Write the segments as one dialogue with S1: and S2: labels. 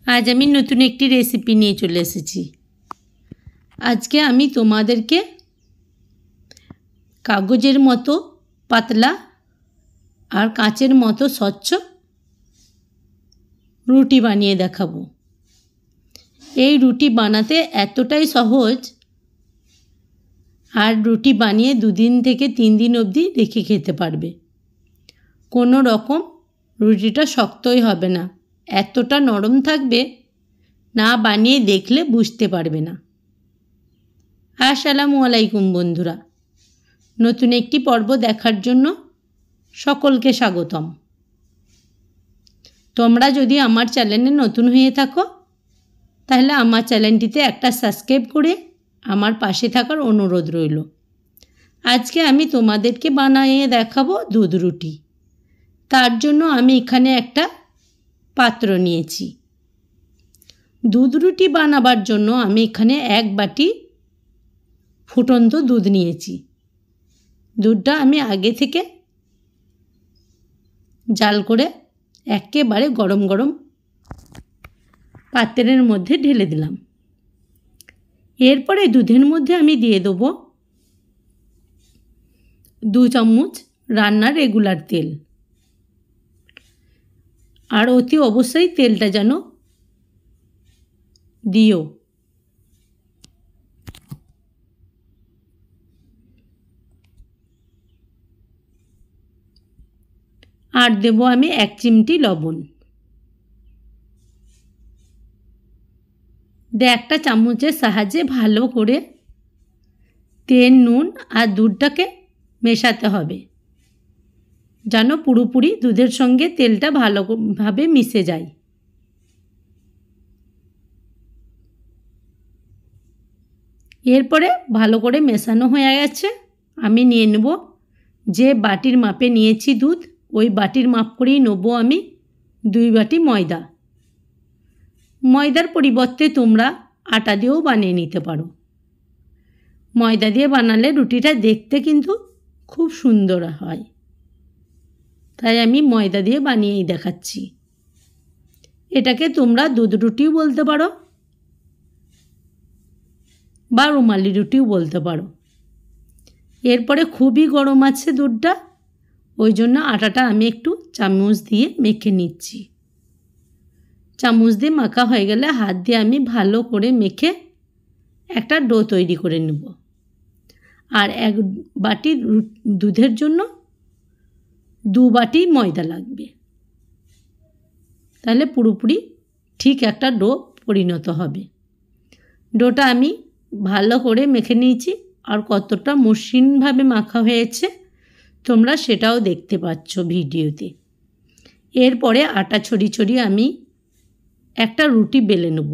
S1: आज আমি নতুন একটি রেসিপি নিয়ে চলে এসেছি। আজকে আমি তোমাদেরকে কাগজের মতো পাতলা আর কাঁচের মতো স্বচ্ছ রুটি বানিয়ে দেখাবো। এই রুটি বানাতে এতটাই সহজ, আর রুটি বানিয়ে 2 দিন থেকে 3 দিন অবধি রেখে খেতে পারবে। কোনো রকম রুটিটা শক্তই হবে না, এতটা নরম থাকবে, না বানিয়ে দেখলে বুঝতে পারবে না। আসসালামু আলাইকুম বন্ধুরা, নতুন একটি পর্ব দেখার জন্য সকলকে স্বাগতম। তোমরা যদি আমার চ্যানেলে নতুন হয়ে থাকো তাহলে আমার চ্যানেলটিতে একটা সাবস্ক্রাইব করে আমার পাশে থাকার অনুরোধ রইল। আজকে আমি তোমাদেরকে বানিয়ে দেখাবো দুধ রুটি। তার জন্য আমি এখানে একটা পাত্র নিয়েছি। দুধ রুটি বানাবার জন্য আমি এখানে 1 বাটি ফুটন্ত দুধ নিয়েছি। দুধটা আমি আগে থেকে জাল করে একেবারে গরম গরম পাত্রের মধ্যে ঢেলে দিলাম। এরপরে দুধের মধ্যে আমি দিয়ে দেবো 2 চামচ রান্নার রেগুলার তেল। আর অতি অবশ্যই তেলটা যেন দিও। আর দেব আমি 1 চিমটি লবণ। একটা চামচের সাহায্যে ভালো করে তেল, নুন আর দুধটাকে মেশাতে হবে, যেন পুরোপুরি দুধের সঙ্গে তেলটা ভালোভাবে মিশে যায়। এরপরে ভালো করে মেশানো হয়ে গেছে। আমি নিয়ে নেব যে বাটির মাপে নিয়েছি দুধ, ওই বাটির মাপ করেই নেব আমি 2 বাটি ময়দা। ময়দার পরিবর্তে তোমরা আটা দিয়েও বানিয়ে নিতে পারো। ময়দা দিয়ে বানালে রুটিটা দেখতে কিন্তু খুব সুন্দর হয়, তাই আমি ময়দা দিয়ে বানিয়েই দেখাচ্ছি। এটাকে তোমরা দুধ রুটিও বলতে পারো বা রুমালি রুটিও বলতে পারো। এরপরে খুবই গরম আছে দুধটা, ওই জন্য আটাটা আমি একটু চামচ দিয়ে মেখে নিচ্ছি। চামচ দিয়ে মাখা হয়ে গেলে হাত দিয়ে আমি ভালো করে মেখে একটা ডো তৈরি করে নেব। আর 1 বাটি দুধের জন্য 2 বাটি ময়দা লাগবে, তাহলে পুরোপুরি ঠিক একটা ডো পরিণত হবে। ডোটা আমি ভালো করে মেখে নিয়েছি, আর কতটা মসৃণভাবে মাখা হয়েছে তোমরা সেটাও দেখতে পাচ্ছ ভিডিওতে। এরপরে আটা ছড়িয়ে ছড়িয়ে আমি একটা রুটি বেলে নেব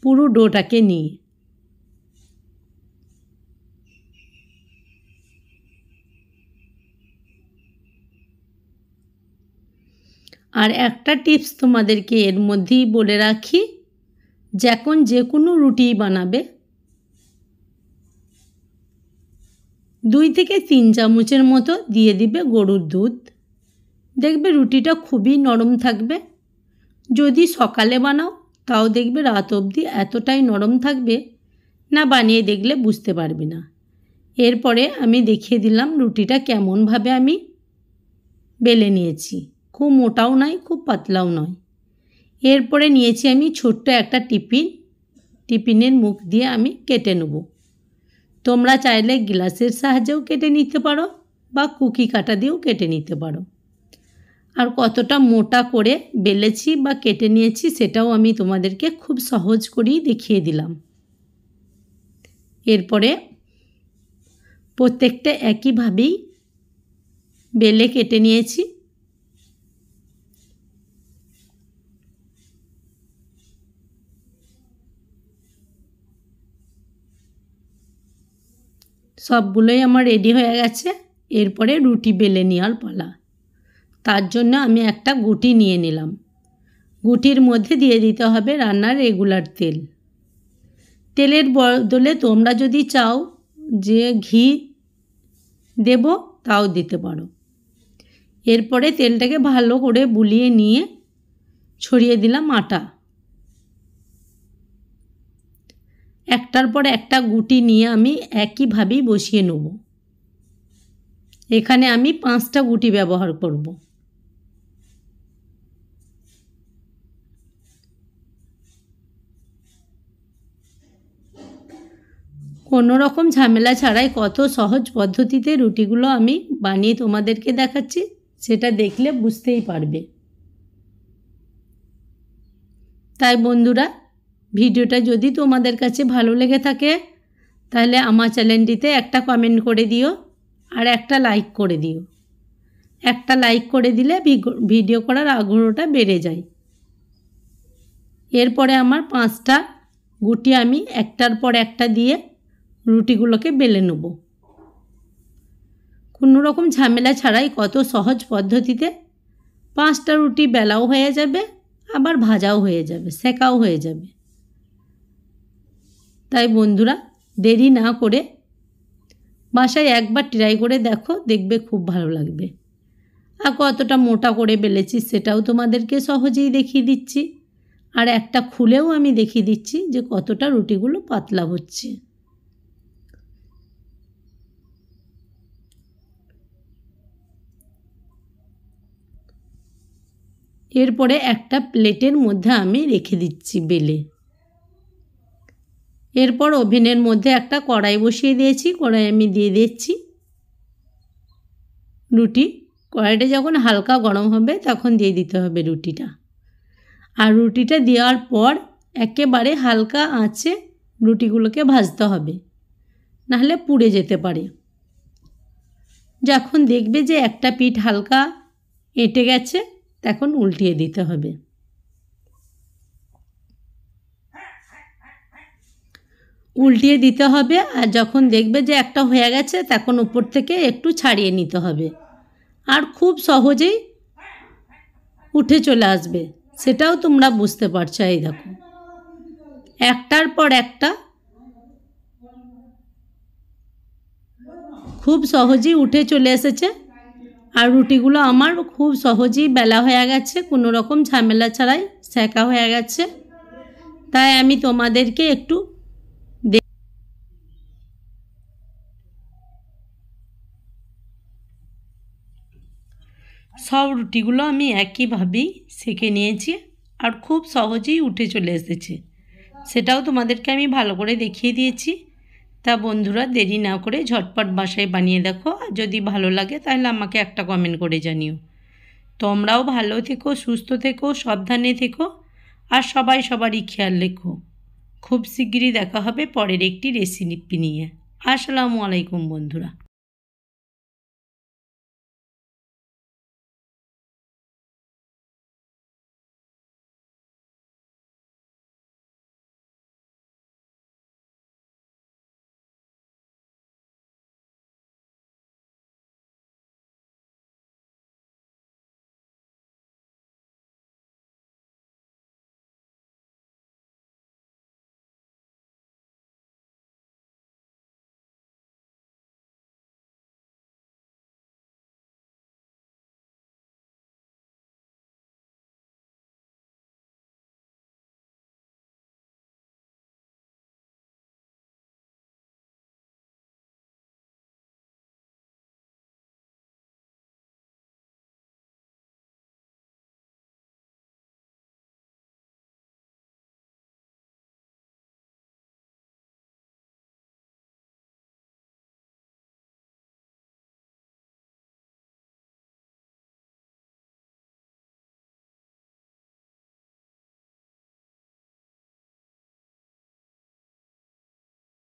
S1: পুরো ডোটাকে নিয়ে। আর একটা টিপস তোমাদেরকে এর মধ্যেই বলে রাখি, যখন যে কোনো রুটি বানাবে 2 থেকে 3 চামচের মতো দিয়ে দিবে গরুর দুধ। দেখবে রুটিটা খুবই নরম থাকবে। যদি সকালে বানাও তাও দেখবে রাত অবধি এতটাই নরম থাকবে, না বানিয়ে দেখলে বুঝতে পারবে না। এরপরে আমি দেখিয়ে দিলাম রুটিটা কেমনভাবে আমি বেলে নিয়েছি। খুব মোটাও নয়, খুব পাতলাও নয়। এরপরে নিয়েছি আমি ছোট্ট একটা টিফিনের মুখ দিয়ে আমি কেটে নেব। তোমরা চাইলে গ্লাসের সাহায্যেও কেটে নিতে পারো বা কুকি কাটা দিয়েও কেটে নিতে পারো। আর কতটা মোটা করে বেলেছি বা কেটে নিয়েছি সেটাও আমি তোমাদেরকে খুব সহজ করেই দেখিয়ে দিলাম। এরপরে প্রত্যেকটা একইভাবেই বেলে কেটে নিয়েছি। সবগুলোই আমার রেডি হয়ে গেছে। এরপরে রুটি বেলে নেওয়ার পালা। তার জন্য আমি একটা গুটি নিয়ে নিলাম। গুটির মধ্যে দিয়ে দিতে হবে রান্নার রেগুলার তেল। তেলের বদলে তোমরা যদি চাও যে ঘি দেব তাও দিতে পারো। এরপরে তেলটাকে ভালো করে বুলিয়ে নিয়ে ছড়িয়ে দিলাম আটা। একটার পর একটা গুটি নিয়ে আমি একইভাবেই বসিয়ে নেব। এখানে আমি 5টা গুটি ব্যবহার করব। কোনো রকম ঝামেলা ছাড়াই কত সহজ পদ্ধতিতে রুটিগুলো আমি বানিয়ে তোমাদেরকে দেখাচ্ছি, সেটা দেখলে বুঝতেই পারবে। তাই বন্ধুরা, ভিডিওটা যদি তোমাদের কাছে ভালো লেগে থাকে তাহলে আমার চ্যানেলটিতে একটা কমেন্ট করে দিও আর একটা লাইক করে দিও। একটা লাইক করে দিলে ভিডিও করার আগ্রহটা বেড়ে যায়। এরপরে আমার 5টা গুটি আমি একটার পর একটা দিয়ে রুটিগুলোকে বেলে নেব। কোনো রকম ঝামেলা ছাড়াই কত সহজ পদ্ধতিতে 5টা রুটি বেলাও হয়ে যাবে, আবার ভাজাও হয়ে যাবে, সেকাও হয়ে যাবে। তাই বন্ধুরা, দেরি না করে বাসায় একবার ট্রাই করে দেখো, দেখবে খুব ভালো লাগবে। আর কতটা মোটা করে বেলেছি সেটাও তোমাদেরকে সহজেই দেখিয়ে দিচ্ছি, আর একটা খুলেও আমি দেখিয়ে দিচ্ছি যে কতটা রুটিগুলো পাতলা হচ্ছে। এরপরে একটা প্লেটের মধ্যে আমি রেখে দিচ্ছি বেলে। এরপর ওভেনের মধ্যে একটা কড়াই বসিয়ে দিয়েছি, কড়াই আমি দিয়ে দিচ্ছি রুটি। কড়াইটা যখন হালকা গরম হবে তখন দিয়ে দিতে হবে রুটিটা। আর রুটিটা দেওয়ার পর একেবারে হালকা আঁচে রুটিগুলোকে ভাজতে হবে, নাহলে পুড়ে যেতে পারে। যখন দেখবে যে একটা পিঠ হালকা এঁটে গেছে তখন উল্টিয়ে দিতে হবে। উল্টিয়ে দিতে হবে, আর যখন দেখবে যে একটা হয়ে গেছে তখন উপর থেকে একটু ছাড়িয়ে নিতে হবে, আর খুব সহজেই উঠে চলে আসবে। সেটাও তোমরা বুঝতে পারছো। এই দেখো, একটার পর একটা খুব সহজেই উঠে চলে এসেছে। আর রুটিগুলো আমার খুব সহজেই বেলা হয়ে গেছে, কোনো রকম ঝামেলা ছাড়াই সেকা হয়ে গেছে। তাই আমি তোমাদেরকে একটু সব রুটিগুলো আমি একইভাবেই সেঁকে নিয়েছি, আর খুব সহজেই উঠে চলে এসেছে। সেটাও তোমাদেরকে আমি ভালো করে দেখিয়ে দিয়েছি। তা বন্ধুরা, দেরি না করে ঝটপট বাসায় বানিয়ে দেখো। আর যদি ভালো লাগে তাহলে আমাকে একটা কমেন্ট করে জানিও। তোমরাও ভালো থেকো, সুস্থ থেকো, সাবধানে থেকো, আর সবাই সবারই খেয়াল রেখো। খুব শিগগিরই দেখা হবে পরের একটি রেসিপি নিয়ে। আসসালামু আলাইকুম বন্ধুরা।